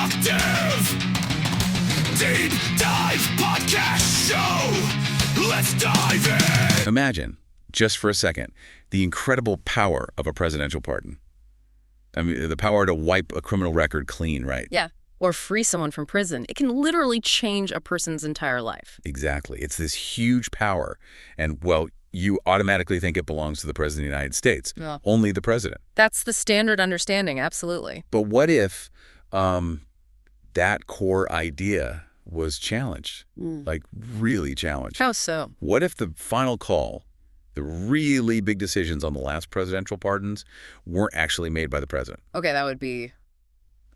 Radioactive Deep Dive Podcast Show. Let's dive in. Imagine, just for a second, the incredible power of a presidential pardon. I mean, the power to wipe a criminal record clean, right? Yeah. Or free someone from prison. It can literally change a person's entire life. Exactly. It's this huge power. And, well, you automatically think it belongs to the President of the United States. Yeah. Only the President. That's the standard understanding, absolutely. But what if that core idea was challenged? Like, really challenged? How so? What if the final call, the really big decisions on the last presidential pardons, weren't actually made by the president? Okay, that would be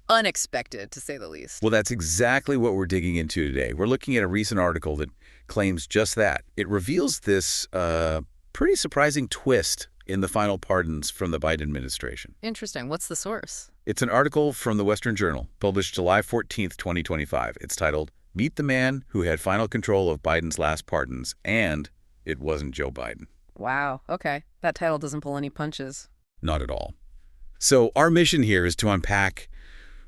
unexpected, to say the least. Well, that's exactly what we're digging into today. We're looking at a recent article that claims just that. It reveals this pretty surprising twist in the final pardons from the Biden administration. Interesting. What's the source? It's an article from the Western Journal, published July 14th, 2025. It's titled, "Meet the Man Who Had Final Control of Biden's Last Pardons, and It Wasn't Joe Biden." Wow. Okay. That title doesn't pull any punches. Not at all. So our mission here is to unpack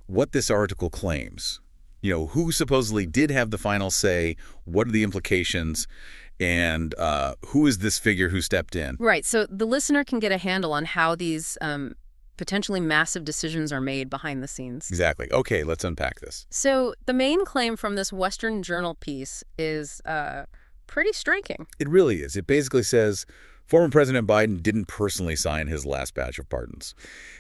what this article claims. You know, who supposedly did have the final say, what are the implications, and who is this figure who stepped in? Right. So the listener can get a handle on how these potentially massive decisions are made behind the scenes. Exactly. Okay, let's unpack this. So the main claim from this Western Journal piece is pretty striking. It really is. It basically says former President Biden didn't personally sign his last batch of pardons.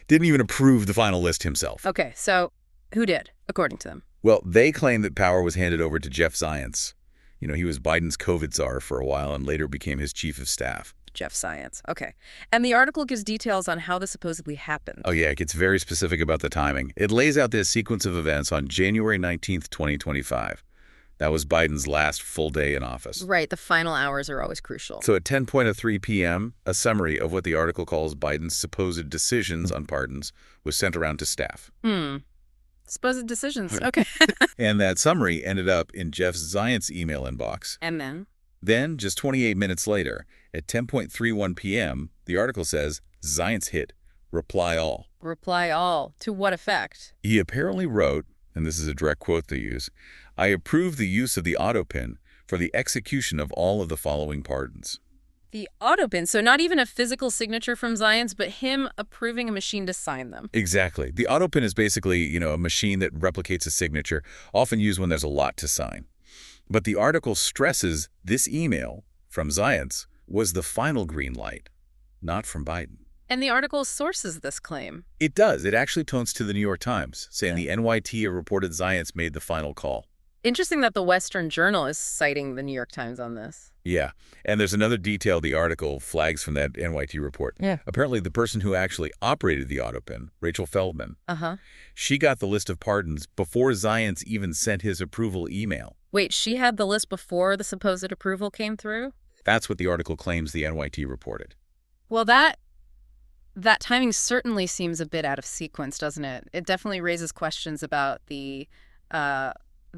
Didn't even approve the final list himself. Okay, so who did, according to them? Well, they claim that power was handed over to Jeff Zients. You know, he was Biden's COVID czar for a while and later became his chief of staff. Jeff Zients. Okay. And the article gives details on how this supposedly happened. Oh, yeah, it gets very specific about the timing. It lays out this sequence of events on January 19th, 2025. That was Biden's last full day in office. Right. The final hours are always crucial. So at 10:03 p.m., a summary of what the article calls Biden's supposed decisions on pardons was sent around to staff. Supposed decisions. Okay. And that summary ended up in Jeff Zients' email inbox. And then? Then, just 28 minutes later, at 10:31 p.m., the article says, Zients hit, reply all. Reply all. To what effect? He apparently wrote, and this is a direct quote they use, "I approve the use of the autopen for the execution of all of the following pardons." The autopen. So not even a physical signature from Zients, but him approving a machine to sign them. Exactly. The autopen is basically, you know, a machine that replicates a signature, often used when there's a lot to sign. But the article stresses this email from Zients was the final green light, not from Biden. And the article sources this claim. It does. It actually tones to the New York Times, saying the NYT reported Zients made the final call. Interesting that the Western Journal is citing the New York Times on this. Yeah. And there's another detail the article flags from that NYT report. Yeah. Apparently, the person who actually operated the autopen, Rachel Feldman, she got the list of pardons before Zients even sent his approval email. Wait, she had the list before the supposed approval came through? That's what the article claims the NYT reported. Well, that timing certainly seems a bit out of sequence, doesn't it? It definitely raises questions about the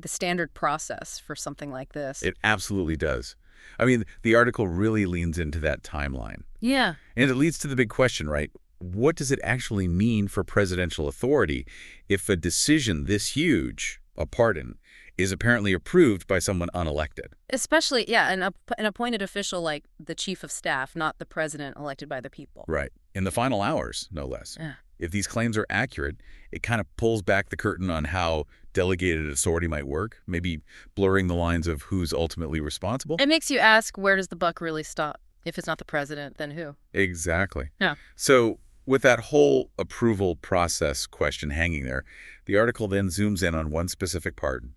standard process for something like this. It absolutely does. I mean, the article really leans into that timeline. Yeah. And it leads to the big question, right? What does it actually mean for presidential authority if a decision this huge, a pardon, is apparently approved by someone unelected? Especially, yeah, an appointed official like the chief of staff, not the president elected by the people. Right. In the final hours, no less. Yeah. If these claims are accurate, it kind of pulls back the curtain on how delegated authority might work, maybe blurring the lines of who's ultimately responsible. It makes you ask, where does the buck really stop? If it's not the president, then who? Exactly. Yeah. So with that whole approval process question hanging there, the article then zooms in on one specific pardon,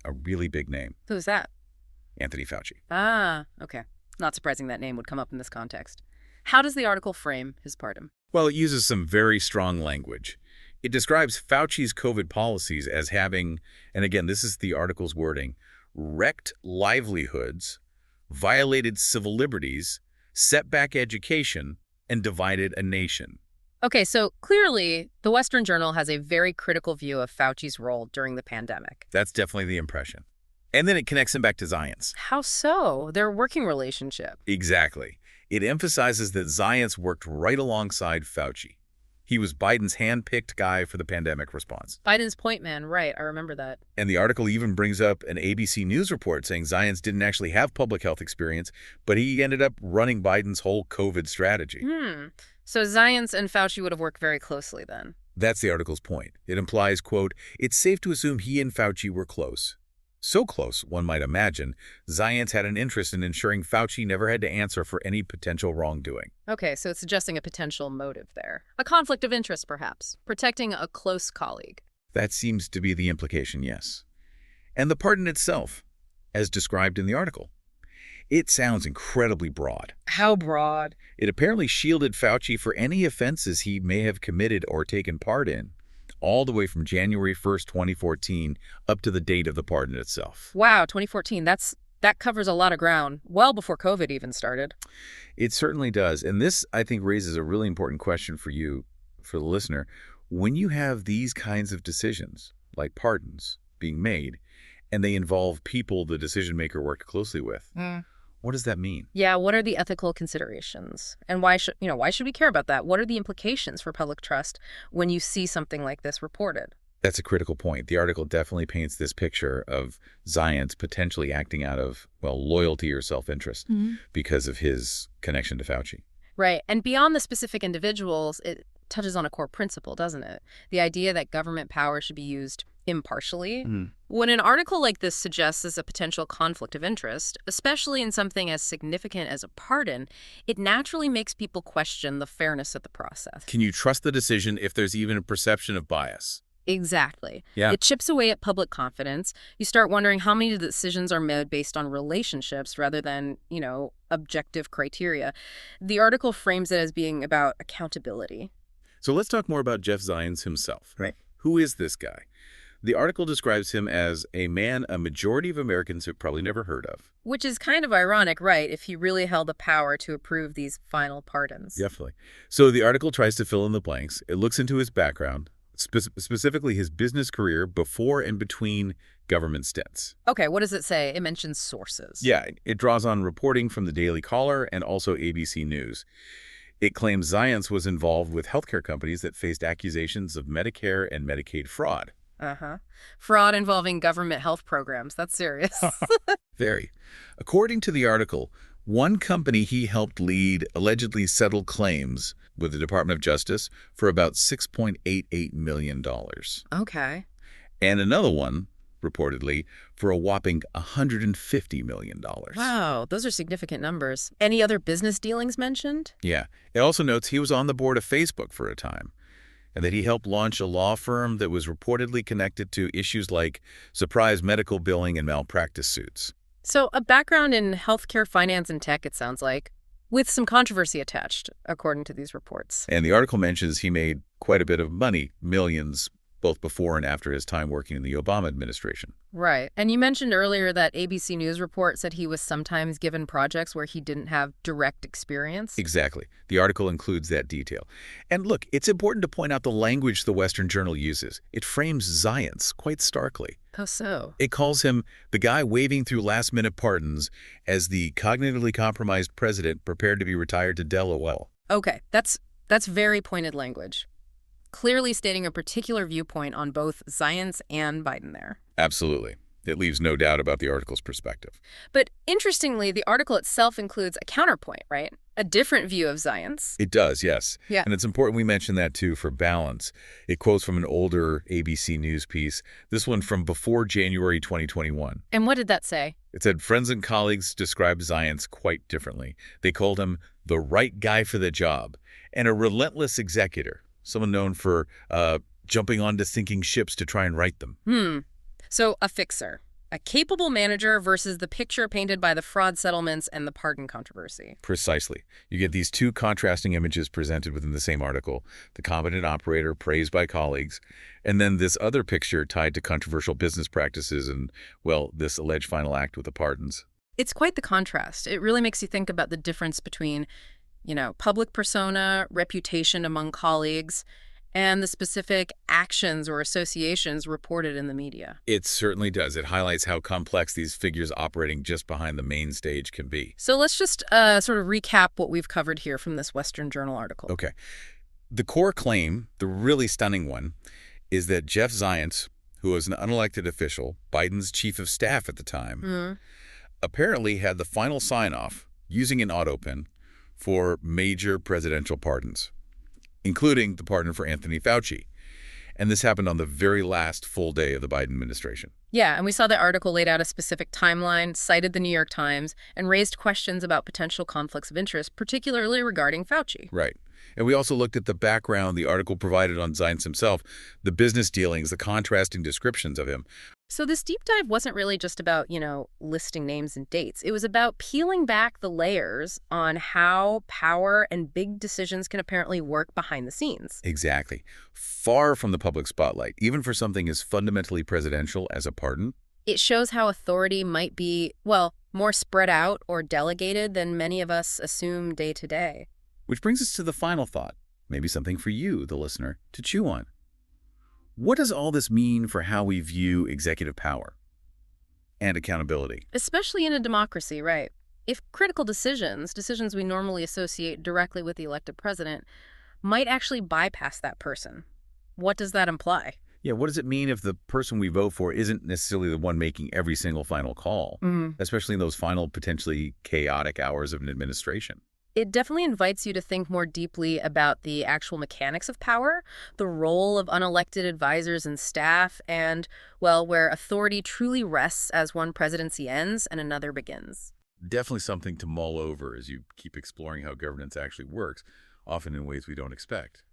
a really big name. Who's that? Anthony Fauci. Ah, okay. Not surprising that name would come up in this context. How does the article frame his pardon? Well, it uses some very strong language. It describes Fauci's COVID policies as having, and again, this is the article's wording, wrecked livelihoods, violated civil liberties, set back education, and divided a nation. Okay, so clearly the Western Journal has a very critical view of Fauci's role during the pandemic. That's definitely the impression. And then it connects him back to Zients. How so? Their working relationship. Exactly. It emphasizes that Zients worked right alongside Fauci. He was Biden's hand-picked guy for the pandemic response. Biden's point man, right, I remember that. And the article even brings up an ABC News report saying Zients didn't actually have public health experience, but he ended up running Biden's whole COVID strategy. So Zients and Fauci would have worked very closely then. That's the article's point. It implies, quote, it's safe to assume he and Fauci were close. So close, one might imagine, Zients had an interest in ensuring Fauci never had to answer for any potential wrongdoing. Okay, so it's suggesting a potential motive there. A conflict of interest, perhaps. Protecting a close colleague. That seems to be the implication, yes. And the pardon itself, as described in the article. It sounds incredibly broad. How broad? It apparently shielded Fauci for any offenses he may have committed or taken part in, all the way from January 1st, 2014, up to the date of the pardon itself. Wow, 2014. That covers a lot of ground, well before COVID even started. It certainly does. And this, I think, raises a really important question for you, for the listener. When you have these kinds of decisions, like pardons, being made, and they involve people the decision maker worked closely with, what does that mean? Yeah, what are the ethical considerations? And why should we care about that? What are the implications for public trust when you see something like this reported? That's a critical point. The article definitely paints this picture of Zients potentially acting out of, loyalty or self-interest because of his connection to Fauci. Right. And beyond the specific individuals, it touches on a core principle, doesn't it? The idea that government power should be used impartially. When an article like this suggests a potential conflict of interest, especially in something as significant as a pardon, it naturally makes people question the fairness of the process. Can you trust the decision if there's even a perception of bias? Exactly. Yeah. It chips away at public confidence. You start wondering how many decisions are made based on relationships rather than, objective criteria. The article frames it as being about accountability. So let's talk more about Jeff Zients himself. Right. Who is this guy? The article describes him as a man a majority of Americans have probably never heard of. Which is kind of ironic, right, if he really held the power to approve these final pardons. Definitely. So the article tries to fill in the blanks. It looks into his background, specifically his business career before and between government stints. Okay, what does it say? It mentions sources. Yeah, it draws on reporting from the Daily Caller and also ABC News. It claims Zients was involved with healthcare companies that faced accusations of Medicare and Medicaid fraud. Fraud involving government health programs. That's serious. Very. According to the article, one company he helped lead allegedly settled claims with the Department of Justice for about $6.88 million. Okay. And another one, reportedly, for a whopping $150 million. Wow, those are significant numbers. Any other business dealings mentioned? Yeah. It also notes he was on the board of Facebook for a time, and that he helped launch a law firm that was reportedly connected to issues like surprise medical billing and malpractice suits. So a background in healthcare, finance, and tech, it sounds like, with some controversy attached, according to these reports. And the article mentions he made quite a bit of money, millions, both before and after his time working in the Obama administration. Right. And you mentioned earlier that ABC News report said he was sometimes given projects where he didn't have direct experience. Exactly. The article includes that detail. And look, it's important to point out the language the Western Journal uses. It frames Zients quite starkly. How so? It calls him the guy waving through last-minute pardons as the cognitively compromised president prepared to be retired to Delaware. Okay, that's very pointed language. Clearly stating a particular viewpoint on both Zients and Biden there. Absolutely. It leaves no doubt about the article's perspective. But interestingly, the article itself includes a counterpoint, right? A different view of Zients. It does, yes. Yeah. And it's important we mention that, too, for balance. It quotes from an older ABC News piece, this one from before January 2021. And what did that say? It said, friends and colleagues described Zients quite differently. They called him the right guy for the job and a relentless executor, someone known for jumping onto sinking ships to try and right them. So a fixer, a capable manager versus the picture painted by the fraud settlements and the pardon controversy. Precisely. You get these two contrasting images presented within the same article, the competent operator praised by colleagues, and then this other picture tied to controversial business practices and, this alleged final act with the pardons. It's quite the contrast. It really makes you think about the difference between, public persona, reputation among colleagues, and the specific actions or associations reported in the media. It certainly does. It highlights how complex these figures operating just behind the main stage can be. So let's just sort of recap what we've covered here from this Western Journal article. Okay. The core claim, the really stunning one, is that Jeff Zients, who was an unelected official, Biden's chief of staff at the time, apparently had the final sign-off using an autopen for major presidential pardons, including the pardon for Anthony Fauci. And this happened on the very last full day of the Biden administration. Yeah, and we saw the article laid out a specific timeline, cited the New York Times, and raised questions about potential conflicts of interest, particularly regarding Fauci. Right. And we also looked at the background the article provided on Zients himself, the business dealings, the contrasting descriptions of him. So this deep dive wasn't really just about, listing names and dates. It was about peeling back the layers on how power and big decisions can apparently work behind the scenes. Exactly. Far from the public spotlight, even for something as fundamentally presidential as a pardon. It shows how authority might be, more spread out or delegated than many of us assume day to day. Which brings us to the final thought, maybe something for you, the listener, to chew on. What does all this mean for how we view executive power and accountability? Especially in a democracy, right? If critical decisions we normally associate directly with the elected president, might actually bypass that person, what does that imply? Yeah, what does it mean if the person we vote for isn't necessarily the one making every single final call, especially in those final, potentially chaotic hours of an administration? It definitely invites you to think more deeply about the actual mechanics of power, the role of unelected advisors and staff, and, where authority truly rests as one presidency ends and another begins. Definitely something to mull over as you keep exploring how governance actually works, often in ways we don't expect.